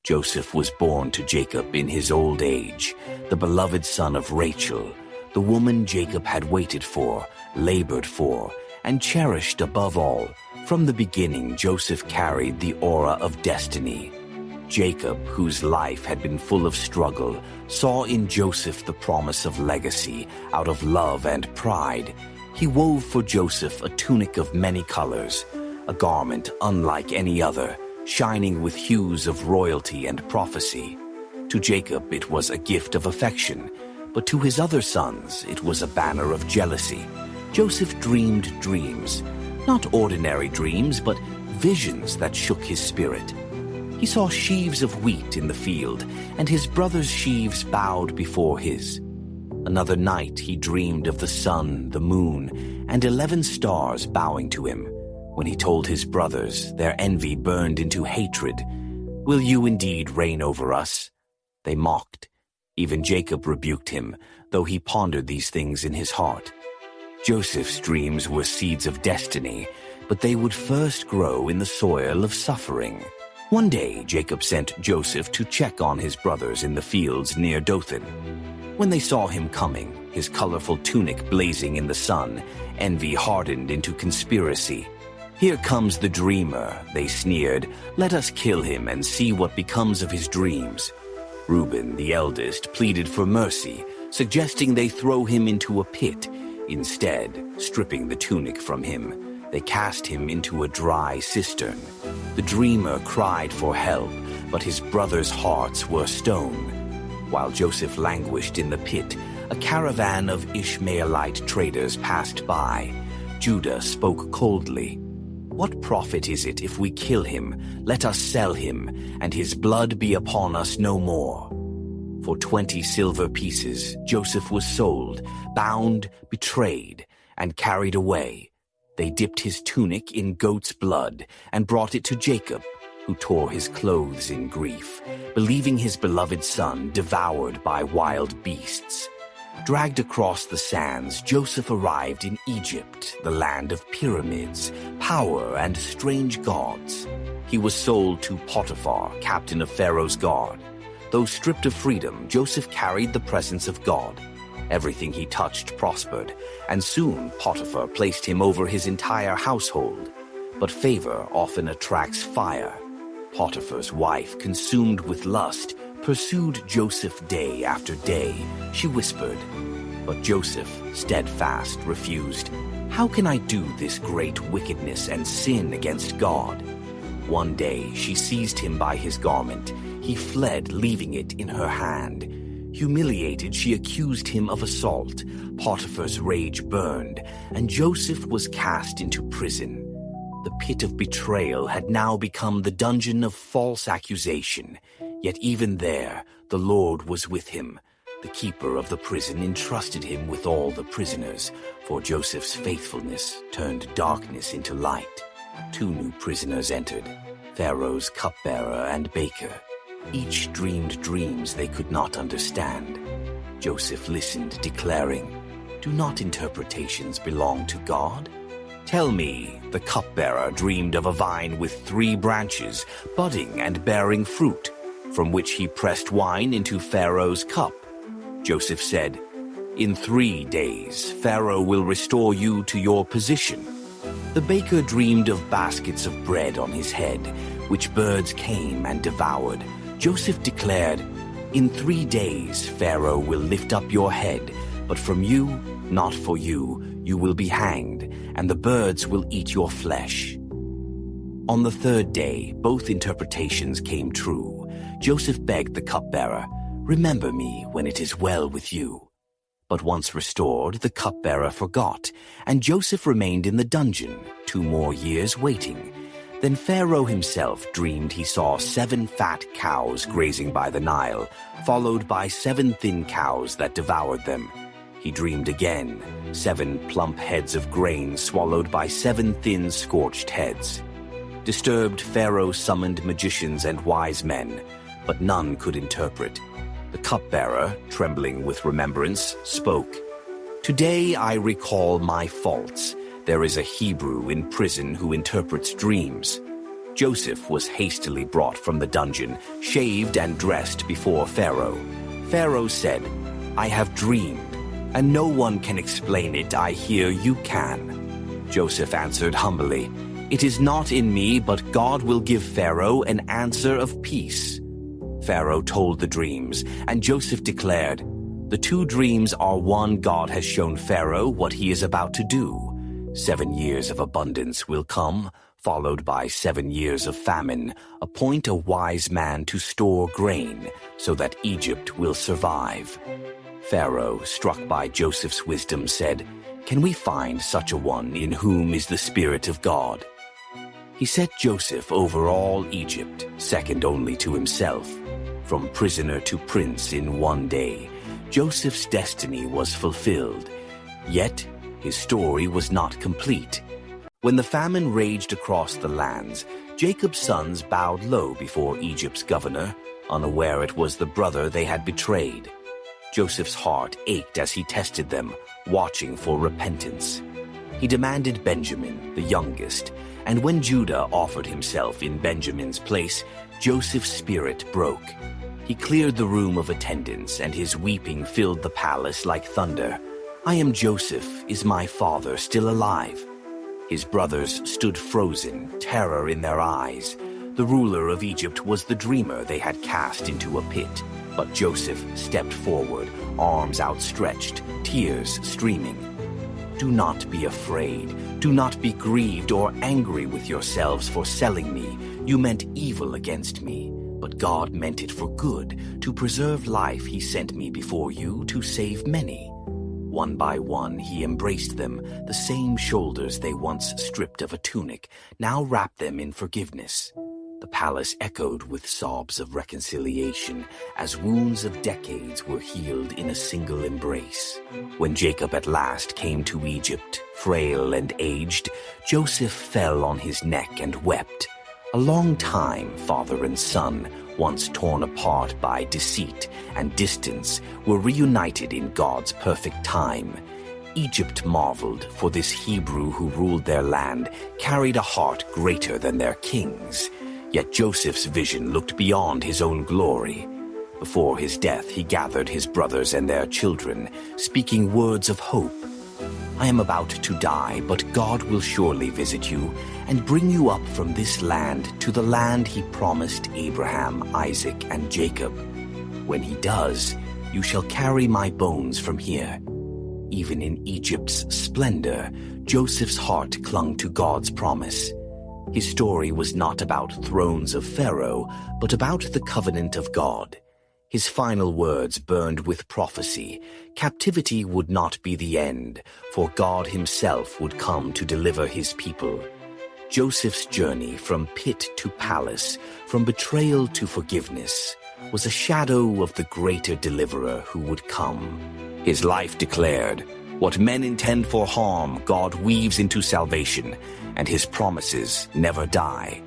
Joseph was born to Jacob in his old age, the beloved son of Rachel, the woman Jacob had waited for, labored for, and cherished above all. From the beginning, Joseph carried the aura of destiny. Jacob, whose life had been full of struggle, saw in Joseph the promise of legacy. Out of love and pride, he wove for Joseph a tunic of many colors, a garment unlike any other, shining with hues of royalty and prophecy. To Jacob it was a gift of affection, but to his other sons it was a banner of jealousy. Joseph dreamed dreams, not ordinary dreams, but visions that shook his spirit. He saw sheaves of wheat in the field, and his brothers' sheaves bowed before his. Another night he dreamed of the sun, the moon, and 11 stars bowing to him. When he told his brothers, their envy burned into hatred. "Will you indeed reign over us?" They mocked. Even Jacob rebuked him, though he pondered these things in his heart. Joseph's dreams were seeds of destiny, but they would first grow in the soil of suffering. One day, Jacob sent Joseph to check on his brothers in the fields near Dothan. When they saw him coming, his colorful tunic blazing in the sun, envy hardened into conspiracy. "Here comes the dreamer," they sneered. "Let us kill him and see what becomes of his dreams." Reuben, the eldest, pleaded for mercy, suggesting they throw him into a pit. Instead, stripping the tunic from him, they cast him into a dry cistern. The dreamer cried for help, but his brothers' hearts were stone. While Joseph languished in the pit, a caravan of Ishmaelite traders passed by. Judah spoke coldly. "What profit is it if we kill him? Let us sell him, and his blood be upon us no more." For 20 silver pieces, Joseph was sold, bound, betrayed, and carried away. They dipped his tunic in goat's blood and brought it to Jacob, who tore his clothes in grief, believing his beloved son devoured by wild beasts. Dragged across the sands, Joseph arrived in Egypt, the land of pyramids, power, and strange gods. He was sold to Potiphar, captain of Pharaoh's guard. Though stripped of freedom, Joseph carried the presence of God. Everything he touched prospered, and soon Potiphar placed him over his entire household. But favor often attracts fire. Potiphar's wife, consumed with lust, pursued Joseph day after day. She whispered, but Joseph, steadfast, refused. "How can I do this great wickedness and sin against God?" One day she seized him by his garment. He fled, leaving it in her hand. Humiliated, she accused him of assault. Potiphar's rage burned, and Joseph was cast into prison. The pit of betrayal had now become the dungeon of false accusation. Yet even there, the Lord was with him. The keeper of the prison entrusted him with all the prisoners, for Joseph's faithfulness turned darkness into light. 2 new prisoners entered, Pharaoh's cupbearer and baker. Each dreamed dreams they could not understand. Joseph listened, declaring, "Do not interpretations belong to God? Tell me." The cupbearer dreamed of a vine with 3 branches, budding and bearing fruit, from which he pressed wine into Pharaoh's cup. Joseph said, "In 3 days, Pharaoh will restore you to your position." The baker dreamed of baskets of bread on his head, which birds came and devoured. Joseph declared, "In 3 days, Pharaoh will lift up your head, but from you, not for you, you will be hanged, and the birds will eat your flesh." On the 3rd day, both interpretations came true. Joseph begged the cupbearer, "Remember me when it is well with you." But once restored, the cupbearer forgot, and Joseph remained in the dungeon 2 more years waiting. Then Pharaoh himself dreamed he saw 7 fat cows grazing by the Nile, followed by 7 thin cows that devoured them. He dreamed again, 7 plump heads of grain swallowed by 7 thin scorched heads. Disturbed, Pharaoh summoned magicians and wise men, but none could interpret. The cupbearer, trembling with remembrance, spoke, "Today I recall my faults. There is a Hebrew in prison who interprets dreams." Joseph was hastily brought from the dungeon, shaved and dressed before Pharaoh. Pharaoh said, "I have dreamed, and no one can explain it. I hear you can." Joseph answered humbly, "It is not in me, but God will give Pharaoh an answer of peace." Pharaoh told the dreams, and Joseph declared, "The two dreams are one. God has shown Pharaoh what he is about to do. 7 years of abundance will come, followed by 7 years of famine. Appoint a wise man to store grain, so that Egypt will survive." Pharaoh, struck by Joseph's wisdom, said, "Can we find such a one in whom is the Spirit of God?" He set Joseph over all Egypt, second only to himself. From prisoner to prince in one day, Joseph's destiny was fulfilled. Yet, his story was not complete. When the famine raged across the lands, Jacob's sons bowed low before Egypt's governor, unaware it was the brother they had betrayed. Joseph's heart ached as he tested them, watching for repentance. He demanded Benjamin, the youngest, and when Judah offered himself in Benjamin's place, Joseph's spirit broke. He cleared the room of attendants, and his weeping filled the palace like thunder. "I am Joseph. Is my father still alive?" His brothers stood frozen, terror in their eyes. The ruler of Egypt was the dreamer they had cast into a pit. But Joseph stepped forward, arms outstretched, tears streaming. "Do not be afraid. Do not be grieved or angry with yourselves for selling me. You meant evil against me, but God meant it for good. To preserve life, he sent me before you to save many." One by one, he embraced them, the same shoulders they once stripped of a tunic, now wrapped them in forgiveness. The palace echoed with sobs of reconciliation, as wounds of decades were healed in a single embrace. When Jacob at last came to Egypt, frail and aged, Joseph fell on his neck and wept. A long time, father and son, once torn apart by deceit and distance, were reunited in God's perfect time. Egypt marveled, for this Hebrew who ruled their land carried a heart greater than their kings. Yet Joseph's vision looked beyond his own glory. Before his death, he gathered his brothers and their children, speaking words of hope. "I am about to die, but God will surely visit you and bring you up from this land to the land he promised Abraham, Isaac, and Jacob. When he does, you shall carry my bones from here." Even in Egypt's splendor, Joseph's heart clung to God's promise. His story was not about thrones of Pharaoh, but about the covenant of God. His final words burned with prophecy. Captivity would not be the end, for God himself would come to deliver his people. Joseph's journey from pit to palace, from betrayal to forgiveness, was a shadow of the greater deliverer who would come. His life declared, "What men intend for harm, God weaves into salvation, and his promises never die."